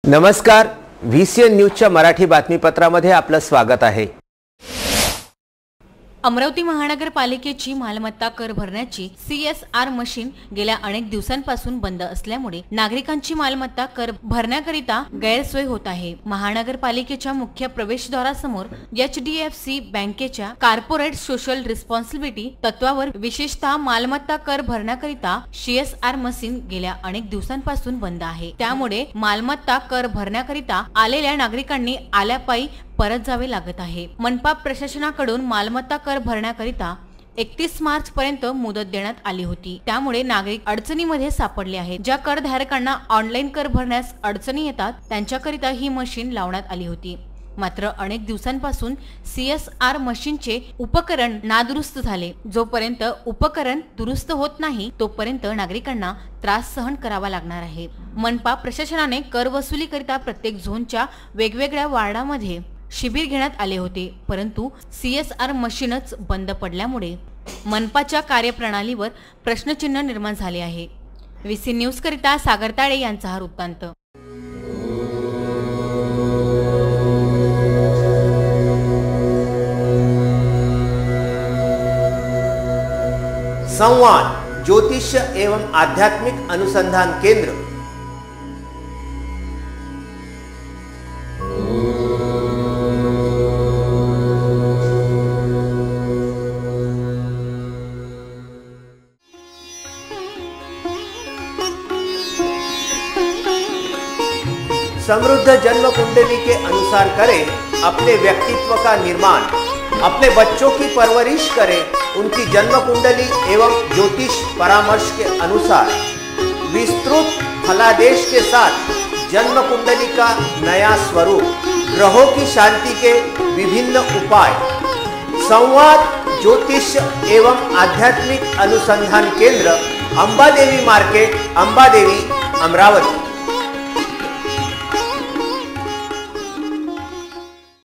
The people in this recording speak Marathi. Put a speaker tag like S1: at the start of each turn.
S1: नमस्कार, VCN न्यूजच्या मराठी बातमीपत्रामध्ये आपलं स्वागत आहे।
S2: अमरावती महानगरपालिकेची मालमत्ता कर भरण्याची CSR मशीन गेल्या अनेक दिवसांपासून बंद असल्यामुळे नागरिकांची मालमत्ता कर भरण्याकरिता गैरसोय होत आहे। महानगरपालिकेच्या मुख्य प्रवेशद्वारासमोर HDFC बँकेच्या कॉर्पोरेट सोशल रिस्पॉन्सिबिलिटी तत्वावर विशेषतः मालमत्ता कर भरण्याकरिता CSR मशीन गेल्या अनेक दिवसांपासून बंद आहे। त्यामुळे मालमत्ता कर भरण्याकरिता आलेल्या नागरिकांनी आल्यापायी परत जावे लागत आहे। मनपा प्रशासनाकडून मालमत्ता कर भरण्याकरिता 31 मार्च पर्यंत मुदत देण्यात आली होती। त्यामुळे नागरिक अडचणीमध्ये सापडले आहेत। ज्या करधारकांना ऑनलाईन कर भरण्यास अडचणी येतात त्यांच्याकरिता ही मशीन लावण्यात आली होती। मात्र अनेक दिवसांपासून CSR मशीनचे उपकरण नादुरुस्त झाले। जोपर्यंत उपकरण दुरुस्त होत नाही तोपर्यंत नागरिकांना त्रास सहन करावा लागणार आहे। मनपा प्रशासनाने कर वसुलीकरिता प्रत्येक झोनच्या वेगवेगळ्या वार्डामध्ये शिबिर घेण्यात आले होते, परंतु CSR मशीनच बंद पडल्यामुळे मनपाच्या कार्यप्रणालीवर प्रश्नचिन्ह निर्माण झाले आहे। VCN न्यूज करिता सागर ताळे यांचा हा वृत्तांत।
S1: संवाद ज्योतिष्य एवं आध्यात्मिक अनुसंधान केंद्र। समृद्ध जन्म कुंडली के अनुसार करें अपने व्यक्तित्व का निर्माण, अपने बच्चों की परवरिश करें उनकी जन्म कुंडली एवं ज्योतिष परामर्श के अनुसार विस्तृत फलादेश के साथ जन्म कुंडली का नया स्वरूप, ग्रहों की शांति के विभिन्न उपाय। संवाद ज्योतिष एवं आध्यात्मिक अनुसंधान केंद्र, अंबादेवी मार्केट, अंबादेवी, अमरावती।